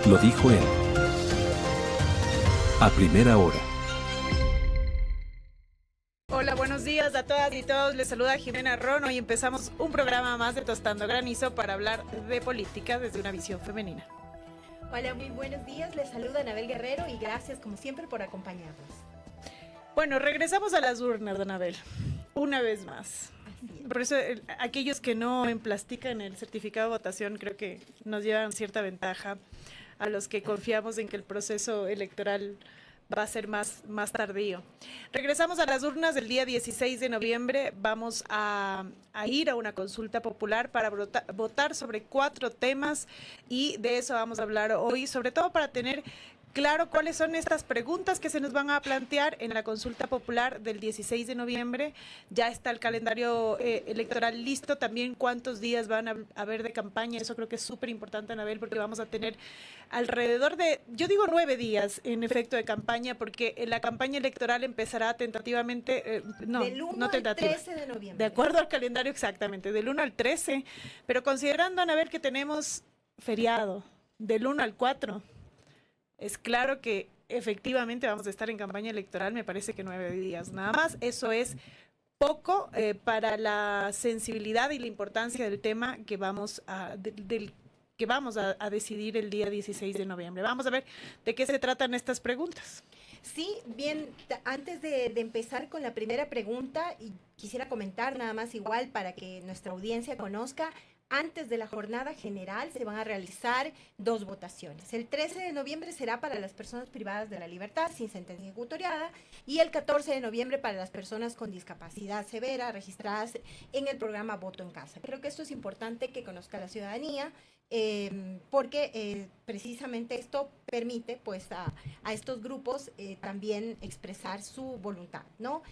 Lo dijo él. A primera hora. Hola, buenos días a todas y todos. Les saluda Jimena Rono y empezamos un programa más de Tostando Granizo para hablar de política desde una visión femenina. Hola, muy buenos días. Les saluda Anabel Guerrero y gracias como siempre por acompañarnos. Bueno, regresamos a las urnas, Anabel, una vez más. Por eso aquellos que no emplastican el certificado de votación creo que nos llevan cierta ventaja a los que confiamos en que el proceso electoral va a ser más tardío. Regresamos a las urnas el día 16 de noviembre. Vamos a ir a una consulta popular para votar sobre 4 temas y de eso vamos a hablar hoy, sobre todo para tener claro cuáles son estas preguntas que se nos van a plantear en la consulta popular del 16 de noviembre. Ya está el calendario electoral listo, también cuántos días van a haber de campaña. Eso creo que es súper importante, Anabel, porque vamos a tener alrededor de, yo digo 9 días en efecto de campaña, porque la campaña electoral empezará tentativamente, del 1 no tentativa, al 13 de noviembre. De acuerdo al calendario exactamente, del 1 al 13, pero considerando, Anabel, que tenemos feriado del 1 al 4, es claro que efectivamente vamos a estar en campaña electoral, me parece que 9 días nada más. Eso es poco para la sensibilidad y la importancia del tema que vamos a decidir el día 16 de noviembre. Vamos a ver de qué se tratan estas preguntas. Sí, bien, antes de empezar con la primera pregunta, y quisiera comentar nada más igual para que nuestra audiencia conozca. Antes de la jornada general se van a realizar 2 votaciones. El 13 de noviembre será para las personas privadas de la libertad sin sentencia ejecutoriada y el 14 de noviembre para las personas con discapacidad severa registradas en el programa Voto en Casa. Creo que esto es importante que conozca la ciudadanía porque precisamente esto permite pues a estos grupos también expresar su voluntad, ¿no?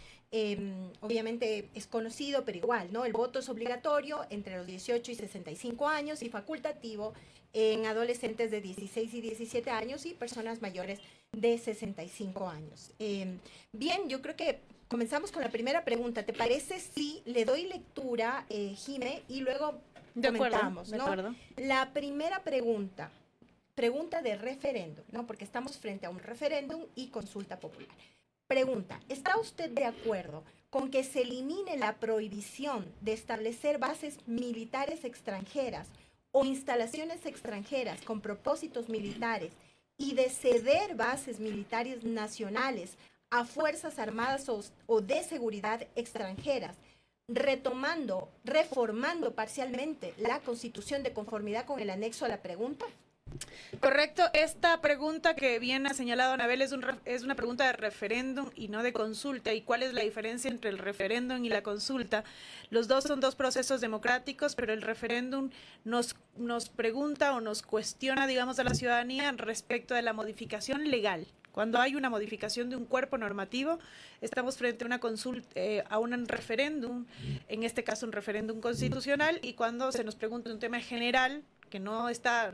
Obviamente es conocido, pero igual, ¿no? El voto es obligatorio entre los 18 y 65 años y facultativo en adolescentes de 16 y 17 años y personas mayores de 65 años. Bien, yo creo que comenzamos con la primera pregunta. ¿Te parece si le doy lectura, Jime, y luego comentamos, de ¿no? acuerdo. La primera pregunta de referéndum, ¿no? Porque estamos frente a un referéndum y consulta popular. Pregunta, ¿está usted de acuerdo con que se elimine la prohibición de establecer bases militares extranjeras o instalaciones extranjeras con propósitos militares y de ceder bases militares nacionales a fuerzas armadas o de seguridad extranjeras, reformando parcialmente la Constitución de conformidad con el anexo a la pregunta? Correcto, esta pregunta que bien ha señalado Anabel es una pregunta de referéndum y no de consulta. ¿Y cuál es la diferencia entre el referéndum y la consulta? Los dos son 2 procesos democráticos, pero el referéndum nos pregunta o nos cuestiona, digamos, a la ciudadanía respecto de la modificación legal. Cuando hay una modificación de un cuerpo normativo, estamos frente a una consulta, a un referéndum, en este caso un referéndum constitucional, y cuando se nos pregunta un tema general que no está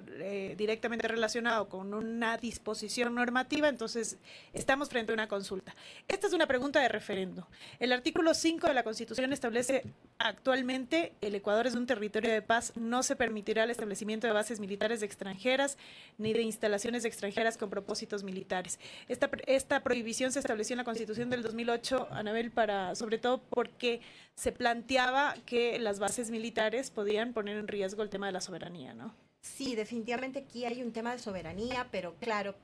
directamente relacionado con una disposición normativa, entonces estamos frente a una consulta. Esta es una pregunta de referéndum. El artículo 5 de la Constitución establece actualmente el Ecuador es un territorio de paz, no se permitirá el establecimiento de bases militares extranjeras ni de instalaciones extranjeras con propósitos militares. Esta prohibición se estableció en la Constitución del 2008, Anabel, sobre todo porque se planteaba que las bases militares podían poner en riesgo el tema de la soberanía, ¿no? Sí, definitivamente aquí hay un tema de soberanía, pero claro,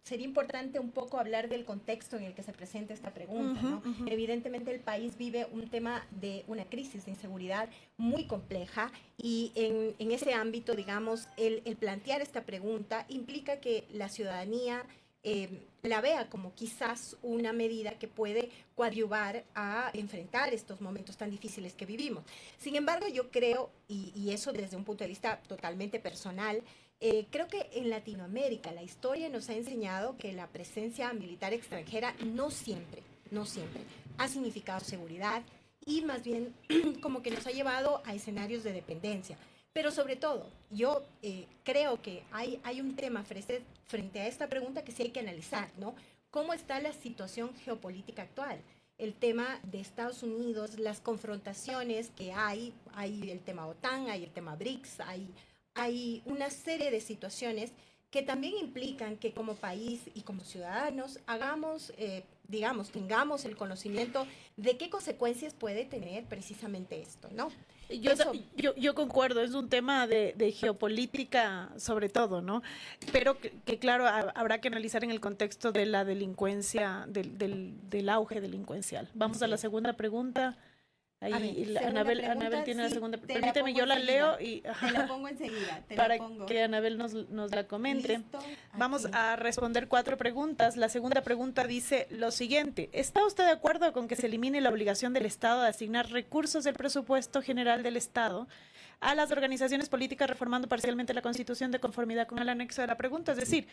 sería importante un poco hablar del contexto en el que se presenta esta pregunta, ¿no? Evidentemente el país vive un tema de una crisis de inseguridad muy compleja y en ese ámbito, digamos, el plantear esta pregunta implica que la ciudadanía la vea como quizás una medida que puede coadyuvar a enfrentar estos momentos tan difíciles que vivimos. Sin embargo, yo creo, y eso desde un punto de vista totalmente personal, creo que en Latinoamérica la historia nos ha enseñado que la presencia militar extranjera no siempre ha significado seguridad y más bien como que nos ha llevado a escenarios de dependencia. Pero sobre todo, yo creo que hay un tema frente a esta pregunta que sí hay que analizar, ¿no? ¿Cómo está la situación geopolítica actual? El tema de Estados Unidos, las confrontaciones que hay el tema OTAN, hay el tema BRICS, hay una serie de situaciones que también implican que como país y como ciudadanos hagamos, tengamos el conocimiento de qué consecuencias puede tener precisamente esto, ¿no? Yo concuerdo, es un tema de geopolítica sobre todo, ¿no? Pero que claro, habrá que analizar en el contexto de la delincuencia, del auge delincuencial. Vamos a la segunda pregunta. Ahí Anabel tiene la segunda. Permíteme, yo la leo y te la pongo enseguida. Para que Anabel nos la comente. Vamos a responder 4 preguntas. La segunda pregunta dice lo siguiente: ¿está usted de acuerdo con que se elimine la obligación del Estado de asignar recursos del presupuesto general del Estado a las organizaciones políticas, reformando parcialmente la Constitución de conformidad con el anexo de la pregunta? Es decir,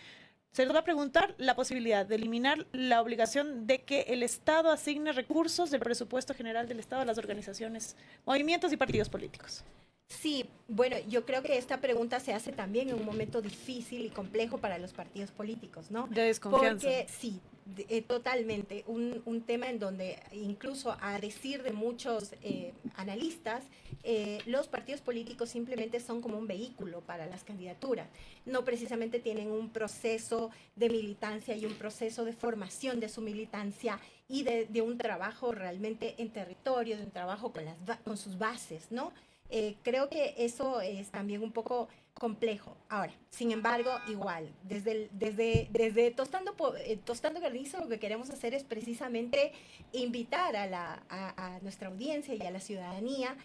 se nos va a preguntar la posibilidad de eliminar la obligación de que el Estado asigne recursos del presupuesto general del Estado a las organizaciones, movimientos y partidos políticos. Sí, bueno, yo creo que esta pregunta se hace también en un momento difícil y complejo para los partidos políticos, ¿no? De desconfianza. Porque sí, totalmente, un tema en donde incluso a decir de muchos analistas, los partidos políticos simplemente son como un vehículo para las candidaturas, no precisamente tienen un proceso de militancia y un proceso de formación de su militancia y de un trabajo realmente en territorio, de un trabajo con sus bases, ¿no? Creo que eso es también un poco complejo. Ahora, sin embargo, igual, desde Tostando Granizo, lo que queremos hacer es precisamente invitar a nuestra audiencia y a la ciudadanía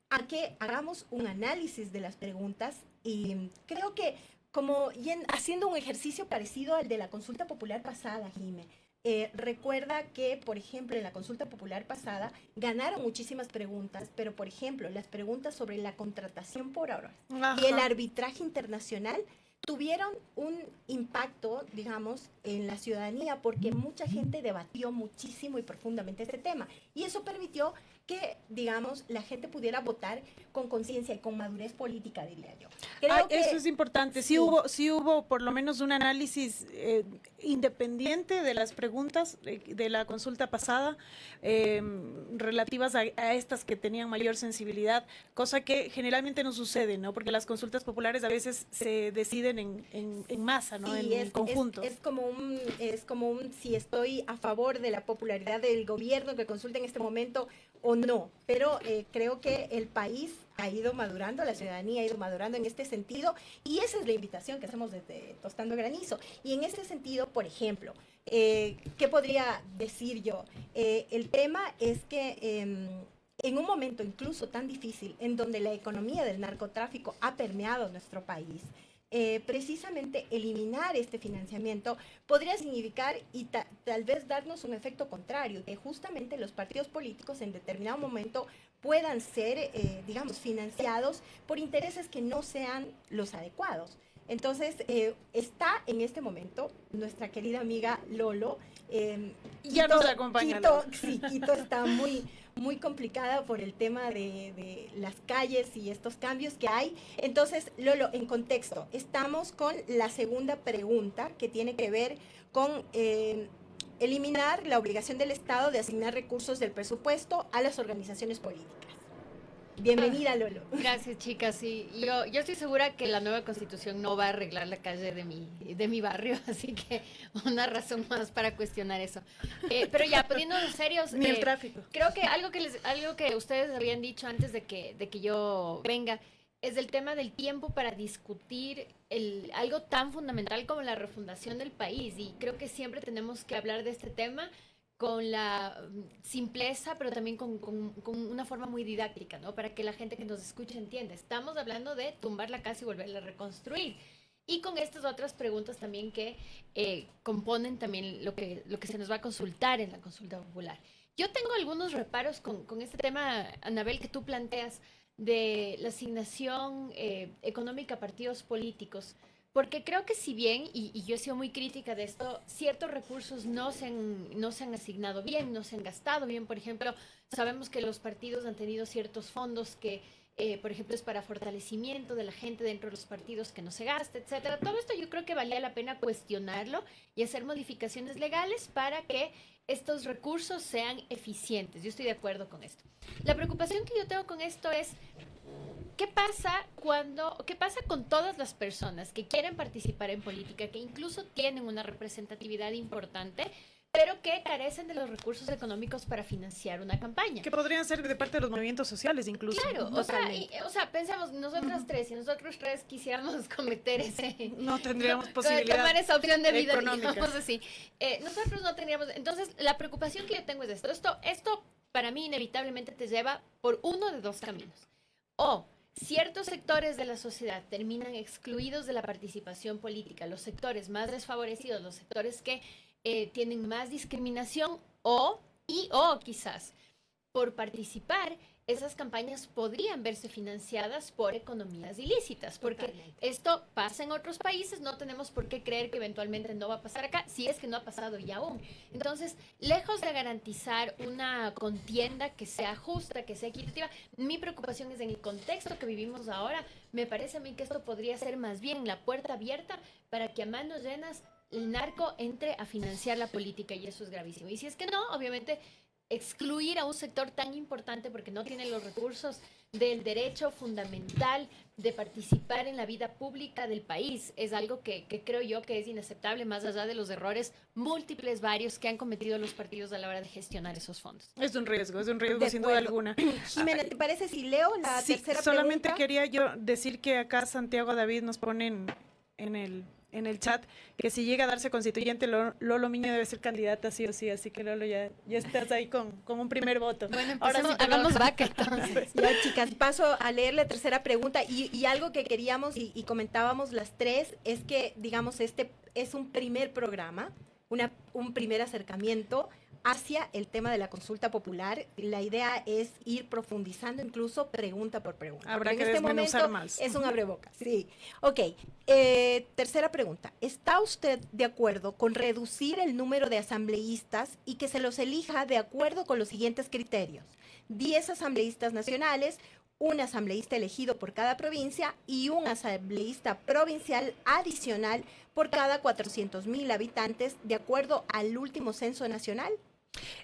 a que hagamos un análisis de las preguntas, y creo que haciendo un ejercicio parecido al de la consulta popular pasada, Jime. Recuerda que, por ejemplo, en la consulta popular pasada ganaron muchísimas preguntas, pero, por ejemplo, las preguntas sobre la contratación por horas y el arbitraje internacional tuvieron un impacto, digamos, en la ciudadanía, porque mucha gente debatió muchísimo y profundamente este tema. Y eso permitió que, digamos, la gente pudiera votar con conciencia y con madurez política, diría yo. Eso es importante. Sí hubo por lo menos un análisis independiente de las preguntas de la consulta pasada relativas a estas que tenían mayor sensibilidad, cosa que generalmente no sucede, ¿no? Porque las consultas populares a veces se deciden en masa, ¿no? Sí, en conjunto. Es como un si estoy a favor de la popularidad del gobierno que consulta en este momento o no, pero creo que el país ha ido madurando, la ciudadanía ha ido madurando en este sentido, y esa es la invitación que hacemos desde Tostando Granizo. Y en este sentido, por ejemplo, ¿qué podría decir yo? El tema es que en un momento incluso tan difícil, en donde la economía del narcotráfico ha permeado nuestro país, precisamente eliminar este financiamiento podría significar y tal vez darnos un efecto contrario, que justamente los partidos políticos en determinado momento puedan ser, digamos, financiados por intereses que no sean los adecuados. Entonces, está en este momento nuestra querida amiga Lolo. Ya nos acompaña. Quito está muy complicada por el tema de las calles y estos cambios que hay. Entonces, Lolo, en contexto, estamos con la segunda pregunta, que tiene que ver con eliminar la obligación del Estado de asignar recursos del presupuesto a las organizaciones políticas. Bienvenida, Lolo. Gracias, chicas. Sí, yo estoy segura que la nueva Constitución no va a arreglar la calle de mi barrio, así que una razón más para cuestionar eso. Pero ya, poniéndonos serios, ni el tráfico. Creo que algo que ustedes habían dicho antes de que yo venga es el tema del tiempo para discutir algo tan fundamental como la refundación del país, y creo que siempre tenemos que hablar de este tema con la simpleza, pero también con una forma muy didáctica, ¿no? Para que la gente que nos escuche entienda. Estamos hablando de tumbar la casa y volverla a reconstruir. Y con estas otras preguntas también que componen también lo que se nos va a consultar en la consulta popular. Yo tengo algunos reparos con este tema, Anabel, que tú planteas de la asignación económica a partidos políticos. Porque creo que si bien, y yo he sido muy crítica de esto, ciertos recursos no se han asignado bien, no se han gastado bien. Por ejemplo, sabemos que los partidos han tenido ciertos fondos que, por ejemplo, es para fortalecimiento de la gente dentro de los partidos que no se gasta, etcétera. Todo esto yo creo que valía la pena cuestionarlo y hacer modificaciones legales para que estos recursos sean eficientes. Yo estoy de acuerdo con esto. La preocupación que yo tengo con esto es ¿qué pasa con todas las personas que quieren participar en política, que incluso tienen una representatividad importante, pero que carecen de los recursos económicos para financiar una campaña? Que podrían ser de parte de los movimientos sociales incluso. Claro, o sea, pensemos, nosotras tres, si nosotros tres quisiéramos cometer no tendríamos posibilidad tomar esa opción de vida, económica. digamos así. Nosotros no tendríamos, entonces la preocupación que yo tengo es esto para mí inevitablemente te lleva por uno de dos caminos. O ciertos sectores de la sociedad terminan excluidos de la participación política, los sectores más desfavorecidos, los sectores que tienen más discriminación, o quizás por participar, esas campañas podrían verse financiadas por economías ilícitas, porque esto pasa en otros países, no tenemos por qué creer que eventualmente no va a pasar acá, si es que no ha pasado ya aún. Entonces, lejos de garantizar una contienda que sea justa, que sea equitativa, mi preocupación es en el contexto que vivimos ahora. Me parece a mí que esto podría ser más bien la puerta abierta para que a manos llenas el narco entre a financiar la política, y eso es gravísimo. Y si es que no, obviamente excluir a un sector tan importante porque no tiene los recursos del derecho fundamental de participar en la vida pública del país es algo que creo yo que es inaceptable, más allá de los errores múltiples, varios que han cometido los partidos a la hora de gestionar esos fondos. Es un riesgo sin duda alguna. Jimena, ¿te parece si leo la tercera solamente pregunta? quería yo decir que acá Santiago David nos pone en el chat que si llega a darse constituyente, Lolo Miño debe ser candidata sí o sí, así que Lolo ya estás ahí con un primer voto. Bueno, ahora sí hagamos vaca entonces. Ya, chicas, paso a leer la tercera pregunta y algo que queríamos y comentábamos las tres es que, digamos, este es un primer programa, un primer acercamiento hacia el tema de la consulta popular. La idea es ir profundizando incluso pregunta por pregunta. Habrá que desmenuzar más. Es un abrebocas, sí. Ok, tercera pregunta. ¿Está usted de acuerdo con reducir el número de asambleístas y que se los elija de acuerdo con los siguientes criterios? 10 asambleístas nacionales, un asambleísta elegido por cada provincia y un asambleísta provincial adicional por cada 400,000 habitantes, de acuerdo al último censo nacional.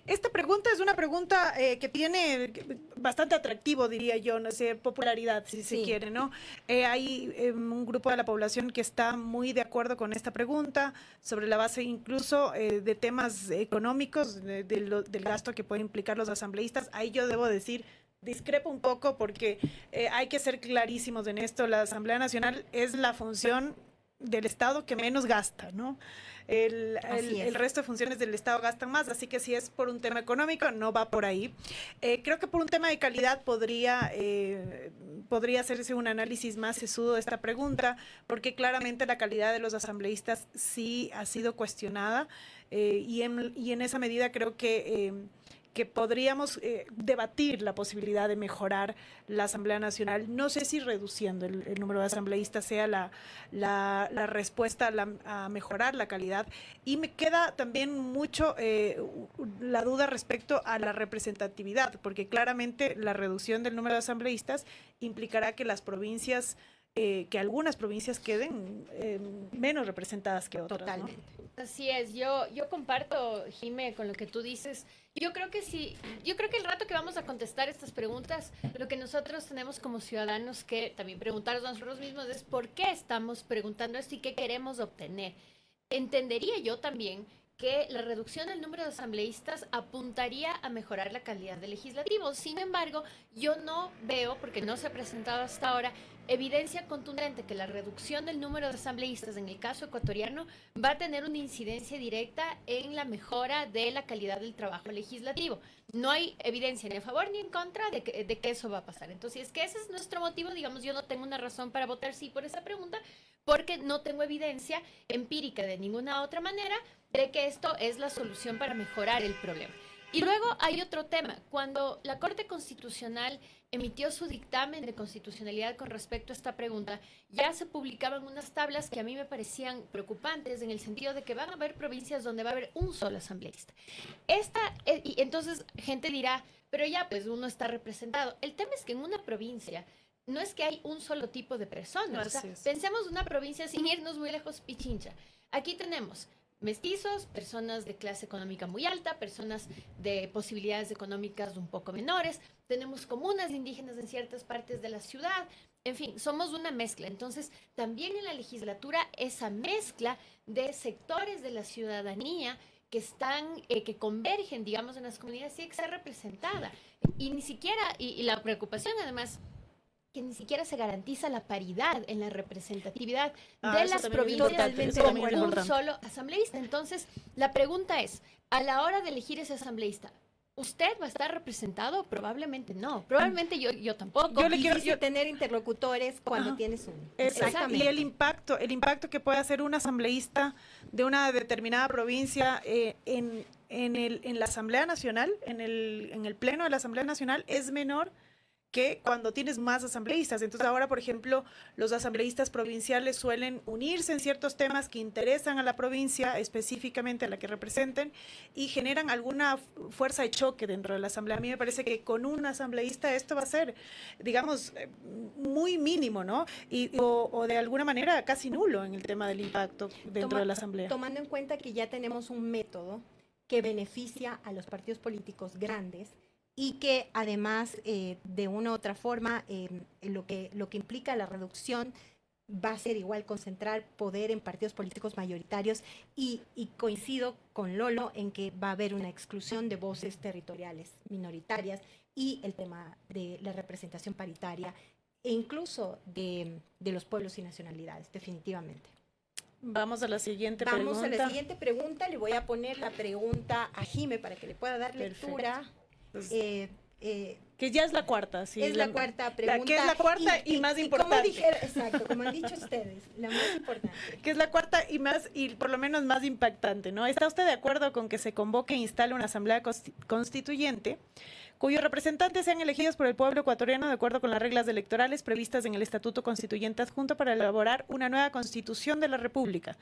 Esta pregunta es una pregunta que tiene bastante atractivo, diría yo, no sé, popularidad, si se quiere, ¿no? Hay un grupo de la población que está muy de acuerdo con esta pregunta, sobre la base incluso de temas económicos, del gasto que pueden implicar los asambleístas. Ahí yo debo decir, discrepo un poco porque hay que ser clarísimos en esto. La Asamblea Nacional es la función del Estado que menos gasta, ¿no? El resto de funciones del Estado gastan más, así que si es por un tema económico, no va por ahí. Creo que por un tema de calidad podría hacerse un análisis más sesudo de esta pregunta, porque claramente la calidad de los asambleístas sí ha sido cuestionada, y en esa medida creo que podríamos debatir la posibilidad de mejorar la Asamblea Nacional. No sé si reduciendo el número de asambleístas sea la respuesta a mejorar la calidad. Y me queda también mucho la duda respecto a la representatividad, porque claramente la reducción del número de asambleístas implicará que las provincias, que algunas provincias queden menos representadas que otras. Totalmente. ¿No? Así es, yo comparto, Jime, con lo que tú dices. Yo creo que el rato que vamos a contestar estas preguntas, lo que nosotros tenemos como ciudadanos que también preguntarnos a nosotros mismos es por qué estamos preguntando esto y qué queremos obtener. Entendería yo también que la reducción del número de asambleístas apuntaría a mejorar la calidad del legislativo. Sin embargo, yo no veo, porque no se ha presentado hasta ahora, evidencia contundente que la reducción del número de asambleístas en el caso ecuatoriano va a tener una incidencia directa en la mejora de la calidad del trabajo legislativo. No hay evidencia ni a favor ni en contra de que eso va a pasar. Entonces, es que ese es nuestro motivo, digamos, yo no tengo una razón para votar sí por esa pregunta, porque no tengo evidencia empírica de ninguna otra manera de que esto es la solución para mejorar el problema. Y luego hay otro tema. Cuando la Corte Constitucional emitió su dictamen de constitucionalidad con respecto a esta pregunta, ya se publicaban unas tablas que a mí me parecían preocupantes, en el sentido de que van a haber provincias donde va a haber un solo asambleísta. Y entonces gente dirá, pero ya pues uno está representado. El tema es que en una provincia no es que hay un solo tipo de personas. O sea, pensemos una provincia sin irnos muy lejos, Pichincha. Aquí tenemos mestizos, personas de clase económica muy alta, personas de posibilidades económicas un poco menores, tenemos comunas indígenas en ciertas partes de la ciudad, en fin, somos una mezcla. Entonces, también en la legislatura, esa mezcla de sectores de la ciudadanía que están, que convergen, digamos, en las comunidades, tiene que ser representada. Y ni siquiera, y la preocupación además, que ni siquiera se garantiza la paridad en la representatividad de las provincias como un solo asambleísta. Entonces, la pregunta es, a la hora de elegir ese asambleísta, ¿usted va a estar representado? Probablemente no. Probablemente yo tampoco. Yo le quiero tener interlocutores cuando tienes uno. Exactamente. Y el impacto que puede hacer un asambleísta de una determinada provincia en la Asamblea Nacional, en el Pleno de la Asamblea Nacional, es menor que cuando tienes más asambleístas. Entonces ahora, por ejemplo, los asambleístas provinciales suelen unirse en ciertos temas que interesan a la provincia, específicamente a la que representen, y generan alguna fuerza de choque dentro de la asamblea. A mí me parece que con un asambleísta esto va a ser, digamos, muy mínimo, ¿no? O de alguna manera casi nulo en el tema del impacto dentro de la asamblea. Tomando en cuenta que ya tenemos un método que beneficia a los partidos políticos grandes, y que además de una u otra forma lo que implica la reducción va a ser igual concentrar poder en partidos políticos mayoritarios y coincido con Lolo en que va a haber una exclusión de voces territoriales minoritarias y el tema de la representación paritaria e incluso de los pueblos y nacionalidades, definitivamente. Vamos a la siguiente pregunta. Vamos a la siguiente pregunta. Le voy a poner la pregunta a Jime para que le pueda dar lectura. Que ya es la cuarta, sí. Es la cuarta pregunta. Que es la cuarta y más importante. Exacto, como han dicho ustedes, la más importante. Que es la cuarta y por lo menos más impactante, ¿no? ¿Está usted de acuerdo con que se convoque e instale una asamblea constituyente cuyos representantes sean elegidos por el pueblo ecuatoriano de acuerdo con las reglas electorales previstas en el Estatuto Constituyente Adjunto para elaborar una nueva Constitución de la República,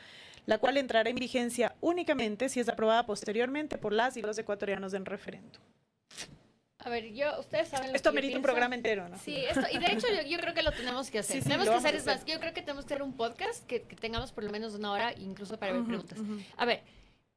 la cual entrará en vigencia únicamente si es aprobada posteriormente por las y los ecuatorianos en referéndum? A ver, ustedes saben lo esto que merita un programa entero, ¿no? Sí, y de hecho yo creo que lo tenemos que hacer. Sí, tenemos que hacer, es más, yo creo que tenemos que hacer un podcast que tengamos por lo menos una hora, incluso para ver preguntas. A ver,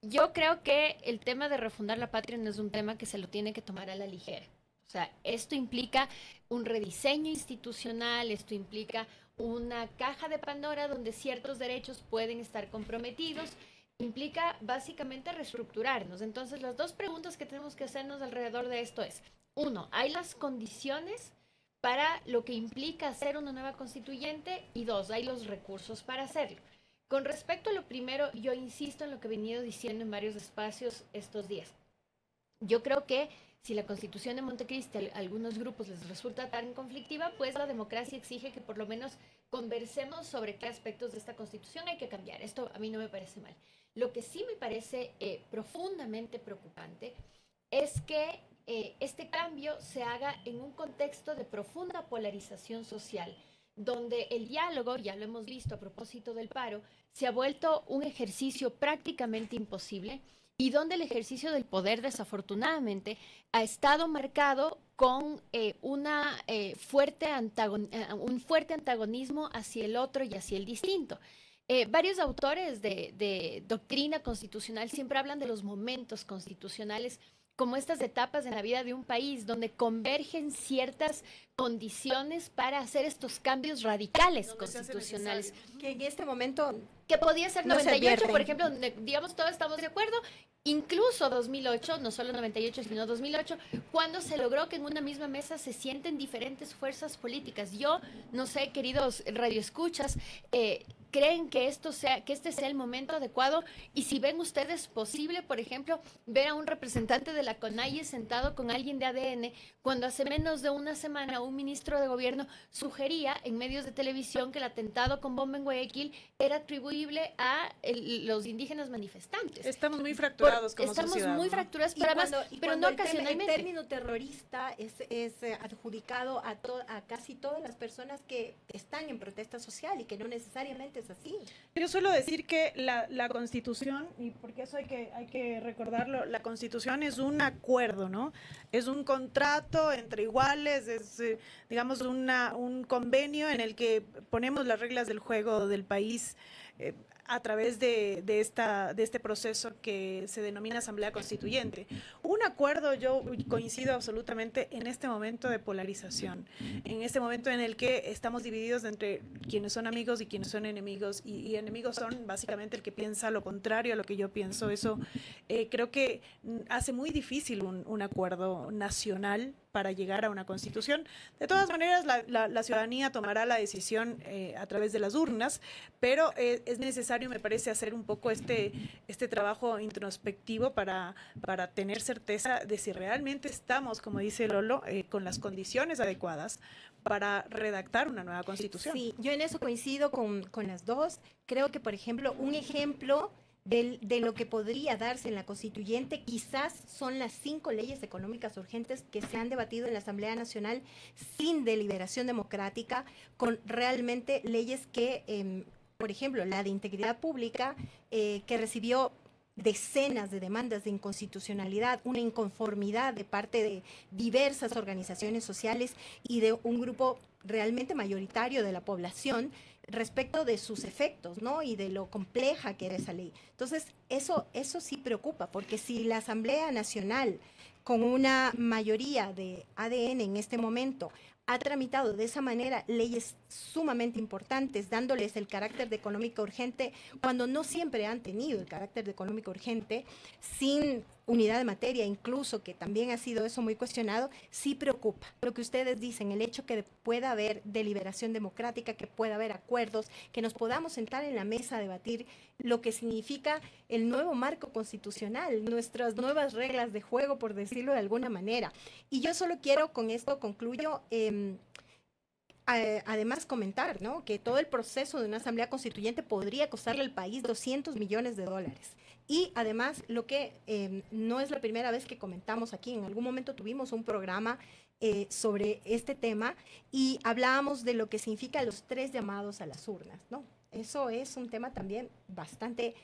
yo creo que el tema de refundar la patria no es un tema que se lo tiene que tomar a la ligera. O sea, esto implica un rediseño institucional, esto implica una caja de Pandora donde ciertos derechos pueden estar comprometidos, implica básicamente reestructurarnos. Entonces, las dos preguntas que tenemos que hacernos alrededor de esto es, uno, ¿hay las condiciones para lo que implica hacer una nueva constituyente? Y dos, ¿hay los recursos para hacerlo? Con respecto a lo primero, yo insisto en lo que he venido diciendo en varios espacios estos días. Yo creo que si la Constitución de Montecristi a algunos grupos les resulta tan conflictiva, pues la democracia exige que por lo menos conversemos sobre qué aspectos de esta Constitución hay que cambiar. Esto a mí no me parece mal. Lo que sí me parece profundamente preocupante es que este cambio se haga en un contexto de profunda polarización social, donde el diálogo, ya lo hemos visto a propósito del paro, se ha vuelto un ejercicio prácticamente imposible y donde el ejercicio del poder, desafortunadamente, ha estado marcado con un fuerte antagonismo hacia el otro y hacia el distinto. Varios autores de doctrina constitucional siempre hablan de los momentos constitucionales como estas etapas en la vida de un país donde convergen ciertas condiciones para hacer estos cambios radicales constitucionales. Que en este momento que podía ser 98, por ejemplo, digamos, todos estamos de acuerdo, incluso 2008, no solo 98, sino 2008, cuando se logró que en una misma mesa se sienten diferentes fuerzas políticas. Yo no sé, queridos radioescuchas, creen que este sea el momento adecuado, y si ven ustedes posible, por ejemplo, ver a un representante de la CONAIE sentado con alguien de ADN, cuando hace menos de una semana un ministro de gobierno sugería en medios de televisión que el atentado con bomba en Guayaquil era atribuible a los indígenas manifestantes. Estamos muy fracturados como Estamos sociedad, muy fracturados, pero no ocasionalmente. El término terrorista es adjudicado a casi todas las personas que están en protesta social y que no necesariamente es así. Yo suelo decir que la Constitución, y porque eso hay que recordarlo, la Constitución es un acuerdo, ¿no? Es un contrato entre iguales, es digamos un convenio en el que ponemos las reglas del juego del país. a través de este proceso que se denomina Asamblea Constituyente. Un acuerdo, yo coincido absolutamente en este momento de polarización, en este momento en el que estamos divididos entre quienes son amigos y quienes son enemigos, y enemigos son básicamente el que piensa lo contrario a lo que yo pienso. Eso creo que hace muy difícil un acuerdo nacional para llegar a una constitución. De todas maneras, la ciudadanía tomará la decisión a través de las urnas, pero es necesario, me parece, hacer un poco este trabajo introspectivo para tener certeza de si realmente estamos, como dice Lolo, con las condiciones adecuadas para redactar una nueva constitución. Sí, yo en eso coincido con las dos. Creo que, por ejemplo, un ejemplo de lo que podría darse en la constituyente quizás son las 5 leyes económicas urgentes que se han debatido en la Asamblea Nacional sin deliberación democrática, con realmente leyes que, por ejemplo, la de integridad pública, que recibió decenas de demandas de inconstitucionalidad, una inconformidad de parte de diversas organizaciones sociales y de un grupo realmente mayoritario de la población respecto de sus efectos, ¿no? Y de lo compleja que era esa ley. Entonces, eso sí preocupa, porque si la Asamblea Nacional, con una mayoría de ADN en este momento, ha tramitado de esa manera leyes sumamente importantes, dándoles el carácter de económica urgente, cuando no siempre han tenido el carácter de económica urgente, sin unidad de materia, incluso, que también ha sido eso muy cuestionado, sí preocupa. Lo que ustedes dicen, el hecho que pueda haber deliberación democrática, que pueda haber acuerdos, que nos podamos sentar en la mesa a debatir lo que significa el nuevo marco constitucional, nuestras nuevas reglas de juego, por decirlo de alguna manera. Y yo solo quiero, con esto concluyo, además comentar, ¿no?, que todo el proceso de una asamblea constituyente podría costarle al país $200 millones. Y además, lo que no es la primera vez que comentamos aquí, en algún momento tuvimos un programa sobre este tema y hablábamos de lo que significa los 3 llamados a las urnas, ¿no? Eso es un tema también bastante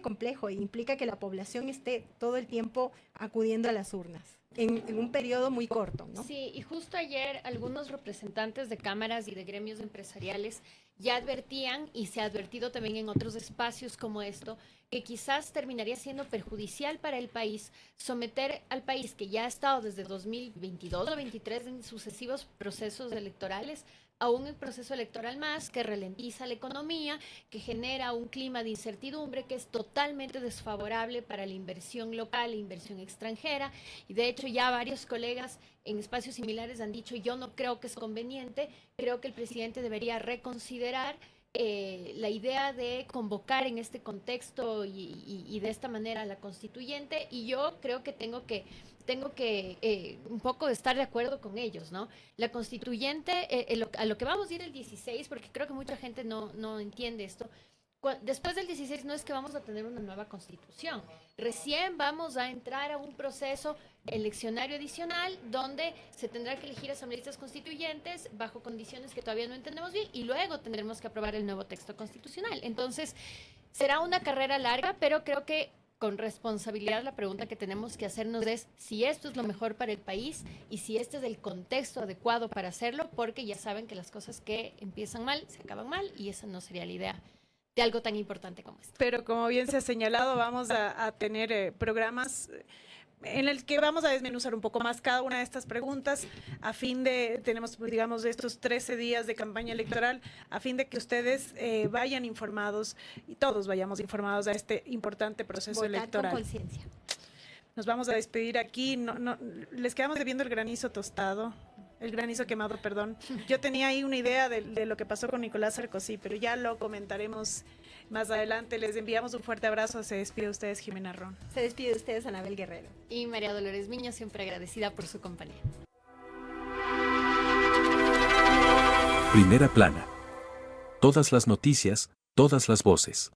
complejo e implica que la población esté todo el tiempo acudiendo a las urnas en un periodo muy corto, ¿no? Sí, y justo ayer algunos representantes de cámaras y de gremios empresariales ya advertían, y se ha advertido también en otros espacios como esto, que quizás terminaría siendo perjudicial para el país someter al país, que ya ha estado desde 2022 o 2023 en sucesivos procesos electorales, a un proceso electoral más que ralentiza la economía, que genera un clima de incertidumbre que es totalmente desfavorable para la inversión local e inversión extranjera. Y de hecho ya varios colegas en espacios similares han dicho: yo no creo que es conveniente, creo que el presidente debería reconsiderar la idea de convocar en este contexto y de esta manera a la constituyente. Y yo creo que tengo que un poco estar de acuerdo con ellos, ¿no? La constituyente, a lo que vamos a ir el 16, porque creo que mucha gente no entiende esto. Después del 16 no es que vamos a tener una nueva constitución, recién vamos a entrar a un proceso eleccionario adicional donde se tendrá que elegir asambleístas constituyentes bajo condiciones que todavía no entendemos bien, y luego tendremos que aprobar el nuevo texto constitucional. Entonces, será una carrera larga, pero creo que con responsabilidad la pregunta que tenemos que hacernos es si esto es lo mejor para el país y si este es el contexto adecuado para hacerlo, porque ya saben que las cosas que empiezan mal se acaban mal, y esa no sería la idea de algo tan importante como esto. Pero como bien se ha señalado, vamos a tener programas en el que vamos a desmenuzar un poco más cada una de estas preguntas a fin de, tenemos, digamos, estos 13 días de campaña electoral, a fin de que ustedes vayan informados y todos vayamos informados a este importante proceso electoral. Con conciencia. Nos vamos a despedir aquí, les quedamos debiendo el granizo tostado. El granizo quemado, perdón. Yo tenía ahí una idea de lo que pasó con Nicolás Sarkozy, pero ya lo comentaremos más adelante. Les enviamos un fuerte abrazo. Se despide ustedes, Jimena Ron. Se despide de ustedes, Anabel Guerrero. Y María Dolores Miño, siempre agradecida por su compañía. Primera plana. Todas las noticias, todas las voces.